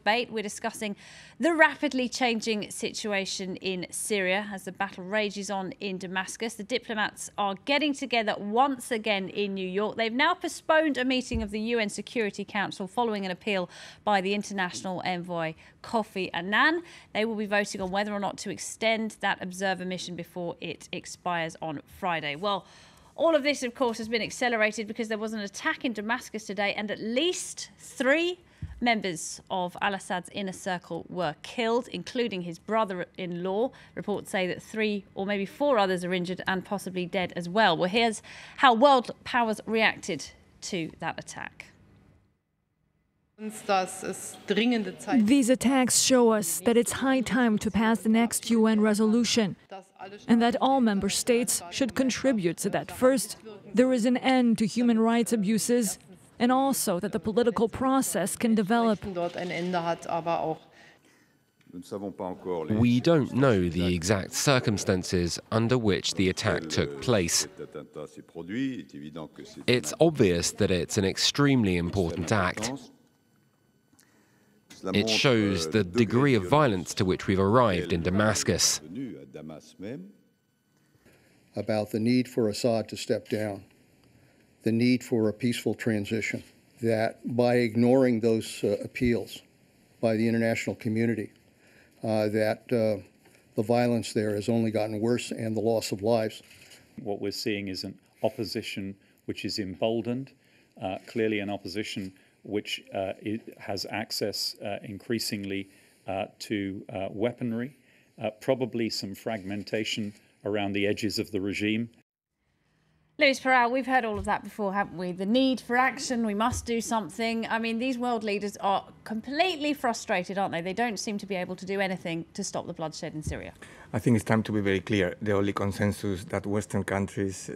debate. We're discussing the rapidly changing situation in Syria as the battle rages on in Damascus. The diplomats are getting together once again in New York. They've now postponed a meeting of the UN Security Council following an appeal by the international envoy Kofi Annan. They will be voting on whether or not to extend that observer mission before it expires on Friday. Well, all of this, of course, has been accelerated because there was an attack in Damascus today and at least 3 members of al-Assad's inner circle were killed, including his brother-in-law. Reports say that 3 or maybe 4 others are injured and possibly dead as well. Well, here's how world powers reacted to that attack. These attacks show us that it's high time to pass the next UN resolution and that all member states should contribute so that first, there is an end to human rights abuses and also that the political process can develop. We don't know the exact circumstances under which the attack took place. It's obvious that it's an extremely important act. It shows the degree of violence to which we've arrived in Damascus. About the need for Assad to step down, the need for a peaceful transition, that by ignoring those appeals by the international community, that the violence there has only gotten worse and the loss of lives. What we're seeing is an opposition which is emboldened, clearly an opposition which has access increasingly to weaponry, probably some fragmentation around the edges of the regime. Luis Peral, we've heard all of that before, haven't we? The need for action, we must do something. I mean, these world leaders are completely frustrated, aren't they? They don't seem to be able to do anything to stop the bloodshed in Syria. I think it's time to be very clear. The only consensus that Western countries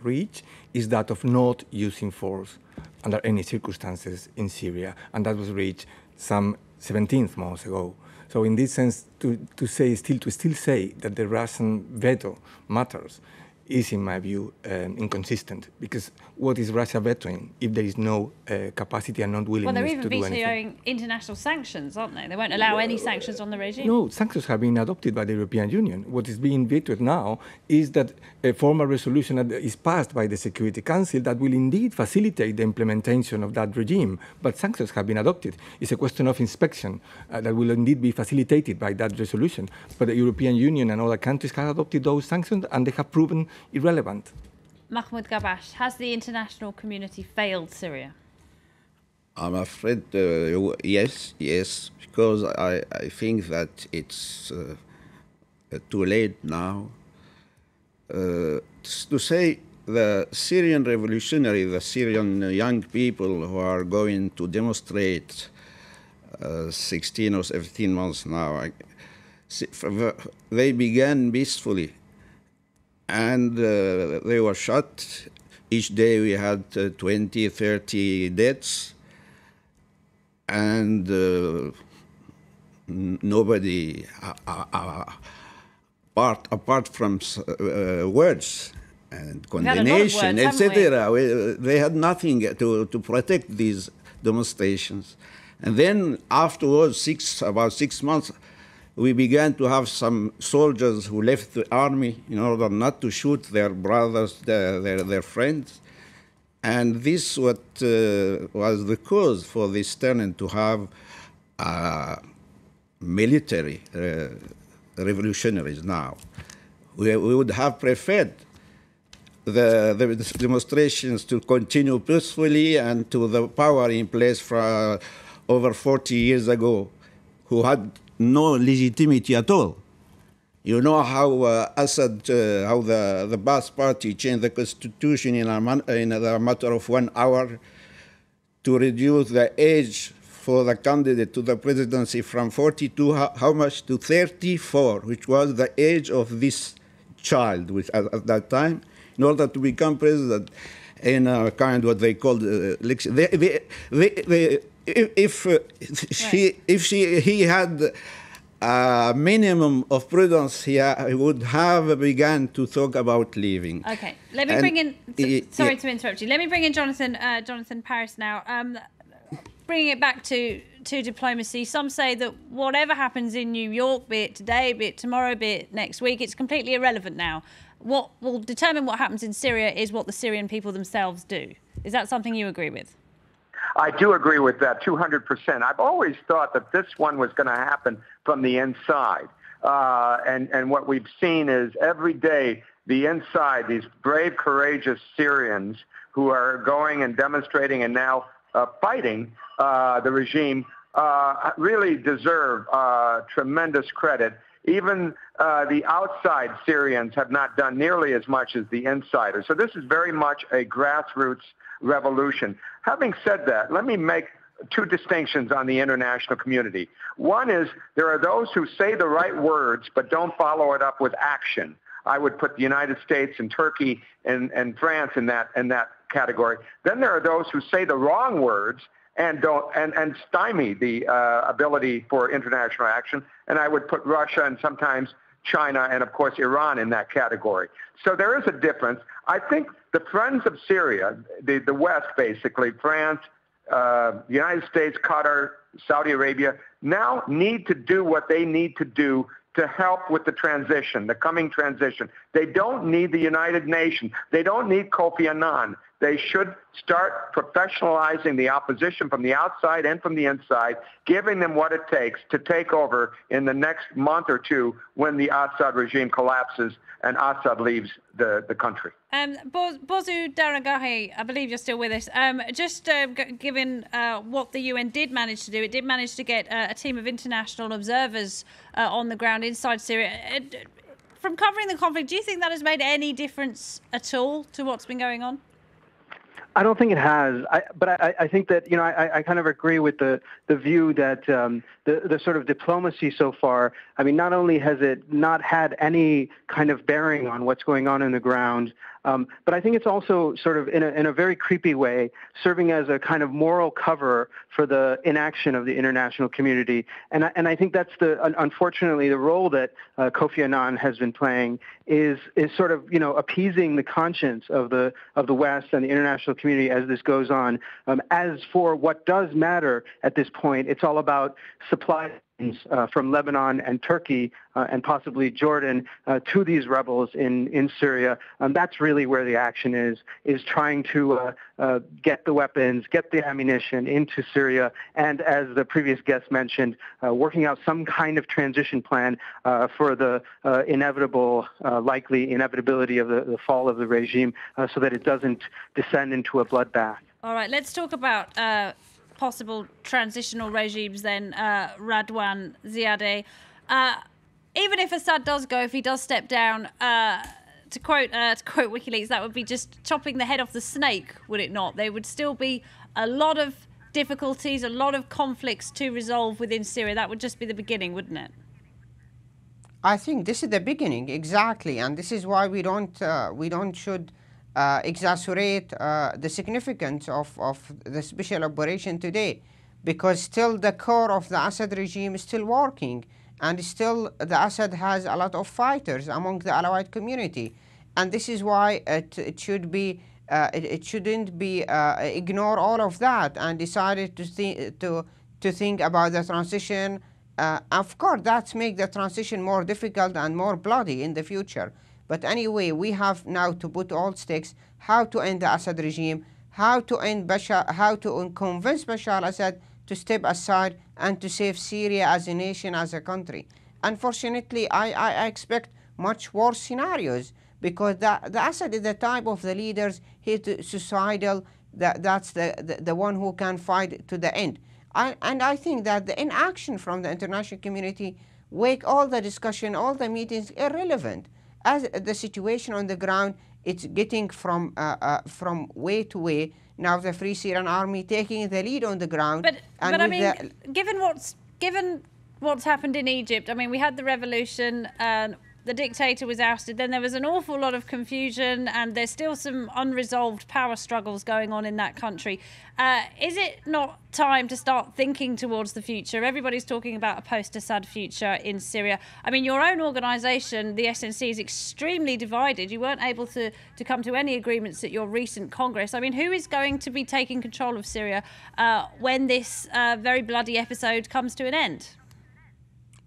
reach is that of not using force under any circumstances in Syria, and that was reached some 17 months ago. So in this sense, to still say that the Russian veto matters is, in my view, inconsistent, because what is Russia vetoing if there is no capacity and not willingness to do anything? Well, they're even vetoing international sanctions, aren't they? They won't allow any sanctions on the regime. No, sanctions have been adopted by the European Union. What is being vetoed now is that a formal resolution that is passed by the Security Council that will indeed facilitate the implementation of that regime. But sanctions have been adopted. It's a question of inspection that will indeed be facilitated by that resolution. But the European Union and other countries have adopted those sanctions and they have proven irrelevant. Mahmoud Gabash, has the international community failed Syria? I'm afraid yes, because I think that it's too late now. To say the Syrian revolutionary, the Syrian young people who are going to demonstrate 16 or 17 months now, they began peacefully. And they were shot. Each day we had 20, 30 deaths. And nobody, apart from words and condemnation, etc., they had nothing to protect these demonstrations. And then afterwards, about 6 months, we began to have some soldiers who left the army in order not to shoot their brothers, their friends. And this was the cause for this turning to have military revolutionaries now. We would have preferred the demonstrations to continue peacefully and to the power in place for over 40 years ago, who had no legitimacy at all. You know how Assad, how the Ba'ath Party changed the constitution in a matter of 1 hour to reduce the age for the candidate to the presidency from 42, how much, to 34, which was the age of this child which, at that time, in order to become president in a kind of what they called election. If he had a minimum of prudence, he would have begun to talk about leaving. Okay, let me bring in. Sorry to interrupt you. Let me bring in Jonathan Paris now. bringing it back to diplomacy, some say that whatever happens in New York, be it today, be it tomorrow, be it next week, it's completely irrelevant now. What will determine what happens in Syria is what the Syrian people themselves do. Is that something you agree with? I do agree with that 200%. I've always thought that this one was going to happen from the inside. And what we've seen is every day the inside, these brave, courageous Syrians who are going and demonstrating and now fighting the regime really deserve tremendous credit. Even the outside Syrians have not done nearly as much as the insiders. So this is very much a grassroots revolution. Having said that, let me make two distinctions on the international community. One is there are those who say the right words but don't follow it up with action. I would put the United States and Turkey and France in that category. Then there are those who say the wrong words and stymie the ability for international action. And I would put Russia and sometimes China and, of course, Iran in that category. So there is a difference. I think the friends of Syria, the West basically, France, the United States, Qatar, Saudi Arabia, now need to do what they need to do to help with the transition, the coming transition. They don't need the United Nations. They don't need Kofi Annan. They should start professionalizing the opposition from the outside and from the inside, giving them what it takes to take over in the next month or two when the Assad regime collapses and Assad leaves the country. Bozu Daragahi, I believe you're still with us. Given what the UN did manage to do, it did manage to get a team of international observers on the ground inside Syria. From covering the conflict, do you think that has made any difference at all to what's been going on? I don't think it has, but I think that, I kind of agree with the view that the sort of diplomacy so far, I mean, not only has it not had any kind of bearing on what's going on the ground, but I think it's also sort of in a very creepy way serving as a kind of moral cover for the inaction of the international community. And I think that's unfortunately the role that Kofi Annan has been playing is sort of, appeasing the conscience of the West and the international community as this goes on. As for what does matter at this point, it's all about supply from Lebanon and Turkey and possibly Jordan to these rebels in Syria. That's really where the action is trying to get the weapons, get the ammunition into Syria, and as the previous guest mentioned, working out some kind of transition plan for the likely inevitability of the fall of the regime so that it doesn't descend into a bloodbath. All right, let's talk about possible transitional regimes then, Radwan Ziadeh. Even if Assad does go, if he does step down, to quote WikiLeaks, that would be just chopping the head off the snake, would it not? There would still be a lot of difficulties, a lot of conflicts to resolve within Syria. That would just be the beginning, wouldn't it? I think this is the beginning, exactly, and this is why we should exaggerate the significance of the special operation today, because still the core of the Assad regime is still working, and still the Assad has a lot of fighters among the Alawite community, and this is why it shouldn't be ignore all of that and decided to think about the transition. Of course, that makes the transition more difficult and more bloody in the future. But anyway, we have now to put all stakes how to end the Assad regime, how to convince Bashar al-Assad to step aside and to save Syria as a nation, as a country. Unfortunately, I expect much worse scenarios, because the Assad is the type of the leaders, he's suicidal, that's the one who can fight to the end. And I think that the inaction from the international community make all the discussion, all the meetings irrelevant. As the situation on the ground, it's getting from way to way. Now the Free Syrian Army taking the lead on the ground. But I mean, given what's happened in Egypt, I mean, we had the revolution, and the dictator was ousted, then there was an awful lot of confusion, and there's still some unresolved power struggles going on in that country. Is it not time to start thinking towards the future? Everybody's talking about a post-Assad future in Syria. I mean, your own organisation, the SNC, is extremely divided. You weren't able to come to any agreements at your recent Congress. I mean, who is going to be taking control of Syria when this very bloody episode comes to an end?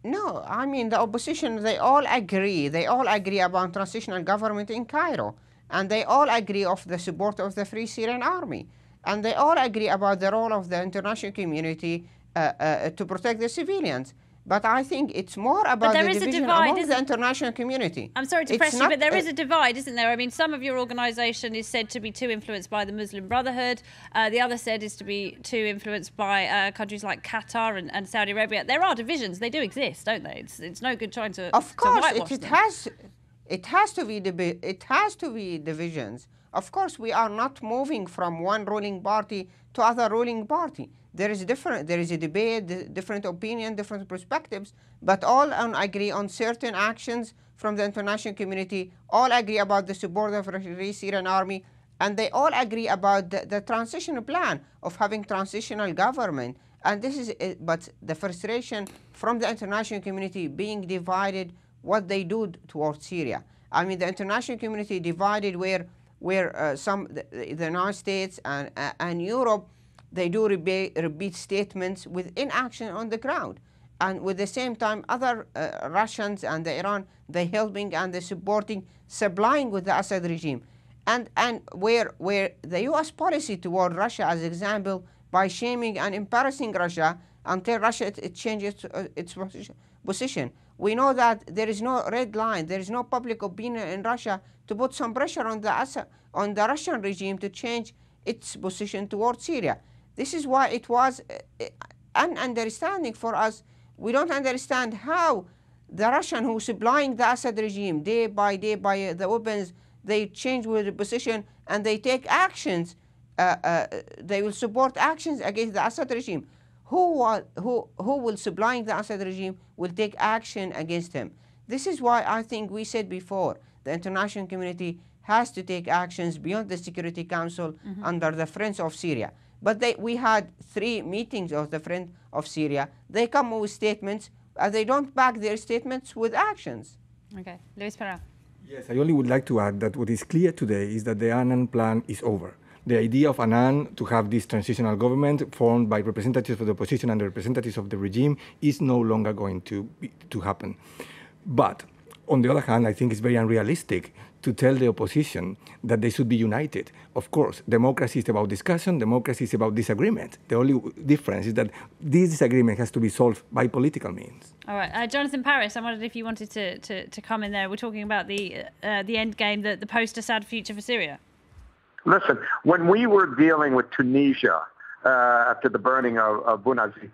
No, I mean, the opposition, they all agree. They all agree about transitional government in Cairo. And they all agree of the support of the Free Syrian Army. And they all agree about the role of the international community to protect the civilians. But I think it's more about the division among the international community. I'm sorry to press you, but there is a divide, isn't there? I mean, some of your organisation is said to be too influenced by the Muslim Brotherhood. The other said is to be too influenced by countries like Qatar and Saudi Arabia. There are divisions. They do exist, don't they? It's no good trying to Of course, it has to be divisions. Of course, we are not moving from one ruling party to other ruling party. There is a debate, different opinion, different perspectives, but all agree on certain actions from the international community, all agree about the support of the Free Syrian Army, and they all agree about the transitional plan of having transitional government. And this is it, but the frustration from the international community being divided, what they do towards Syria. I mean, the international community divided where the United States and Europe, they do repeat statements with inaction on the ground. And with the same time, other Russians and the Iran, they helping and they supporting, supplying with the Assad regime. And where the U.S. policy toward Russia, as example, by shaming and embarrassing Russia until Russia it changes its position. We know that there is no red line, there is no public opinion in Russia to put some pressure on the Russian regime to change its position towards Syria. This is why it was an understanding for us. We don't understand how the Russian who supplying the Assad regime day by the weapons, they change with the position and they take actions. They will support actions against the Assad regime. Who will supplying the Assad regime will take action against him. This is why I think we said before, the international community has to take actions beyond the Security Council under the Friends of Syria. But we had 3 meetings of the Friends of Syria. They come with statements, and they don't back their statements with actions. Okay, Luis Pereira. Yes, I only would like to add that what is clear today is that the Annan plan is over. The idea of Annan to have this transitional government formed by representatives of the opposition and the representatives of the regime is no longer going to happen. But on the other hand, I think it's very unrealistic to tell the opposition that they should be united. Of course, democracy is about discussion, democracy is about disagreement. The only difference is that this disagreement has to be solved by political means. All right, Jonathan Paris, I wondered if you wanted to come in there. We're talking about the end game, the post-Assad future for Syria. Listen, when we were dealing with Tunisia after the burning of Benghazi,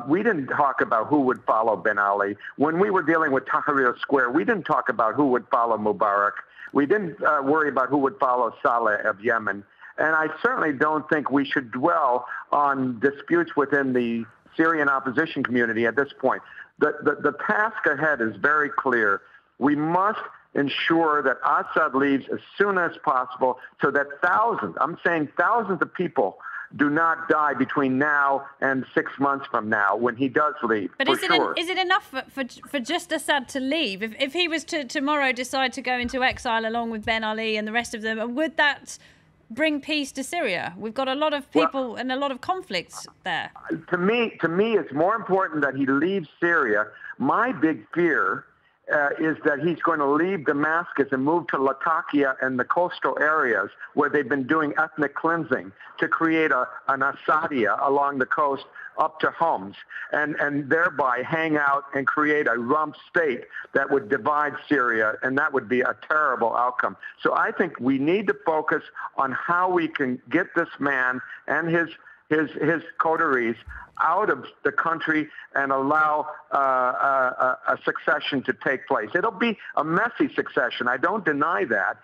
we didn't talk about who would follow Ben Ali. When we were dealing with Tahrir Square, we didn't talk about who would follow Mubarak. We didn't worry about who would follow Saleh of Yemen. And I certainly don't think we should dwell on disputes within the Syrian opposition community at this point. The task ahead is very clear. We must ensure that Assad leaves as soon as possible so that thousands of people do not die between now and 6 months from now when he does leave. But is it enough for just Assad to leave? If he was to tomorrow decide to go into exile along with Ben Ali and the rest of them, would that bring peace to Syria? We've got a lot of people and a lot of conflicts there. To me, it's more important that he leaves Syria. My big fear is that he's going to leave Damascus and move to Latakia and the coastal areas where they've been doing ethnic cleansing to create an Assadia along the coast up to Homs and thereby hang out and create a rump state that would divide Syria, and that would be a terrible outcome. So I think we need to focus on how we can get this man and his coteries out of the country and allow a succession to take place. It'll be a messy succession. I don't deny that.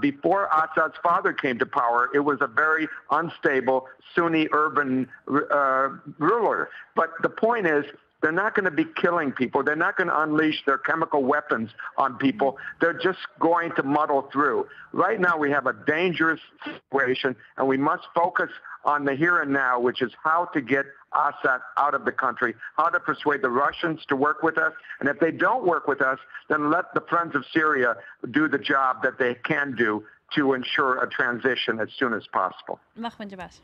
Before Assad's father came to power, it was a very unstable Sunni urban ruler. But the point is, They're not going to be killing people. They're not going to unleash their chemical weapons on people. They're just going to muddle through. Right now, we have a dangerous situation, and we must focus on the here and now, which is how to get Assad out of the country, how to persuade the Russians to work with us. And if they don't work with us, then let the Friends of Syria do the job that they can do to ensure a transition as soon as possible. Mahmoud Abbas.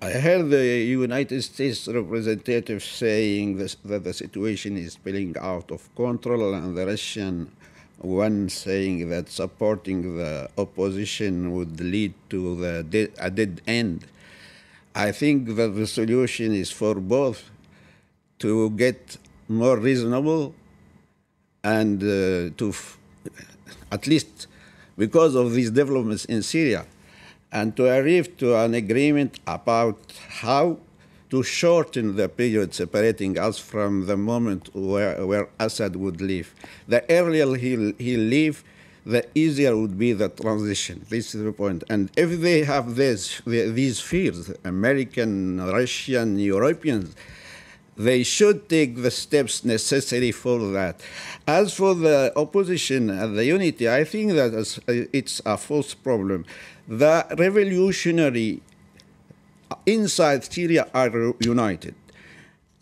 I heard the United States representative saying that the situation is spilling out of control, and the Russian one saying that supporting the opposition would lead to a dead end. I think that the solution is for both to get more reasonable and at least because of these developments in Syria, and to arrive to an agreement about how to shorten the period separating us from the moment where Assad would leave. The earlier he'll leave, the easier would be the transition. This is the point. And if they have these fears, American, Russian, Europeans, they should take the steps necessary for that. As for the opposition and the unity, I think that it's a false problem. The revolutionary inside Syria are united.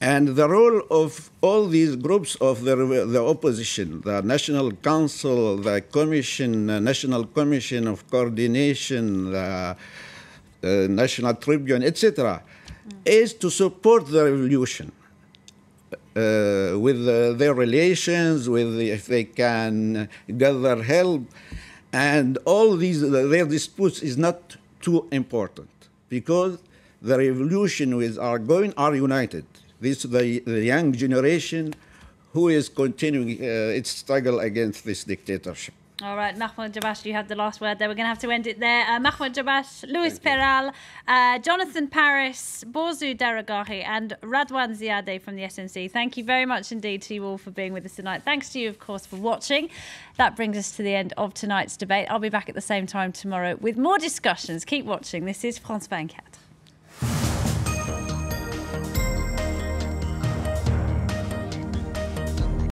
And the role of all these groups of the opposition, the National Council, the Commission, National Commission of Coordination, the National Tribune, etc., is to support the revolution with their relations, if they can gather help. And all their disputes is not too important because the revolution are united. This is the young generation who is continuing its struggle against this dictatorship. All right, Mahmoud Abbas, you had the last word there. We're going to have to end it there. Mahmoud Abbas, Luis Peral, Jonathan Paris, Borzou Daragahi, and Radwan Ziadeh from the SNC. Thank you very much indeed to you all for being with us tonight. Thanks to you, of course, for watching. That brings us to the end of tonight's debate. I'll be back at the same time tomorrow with more discussions. Keep watching. This is France 24.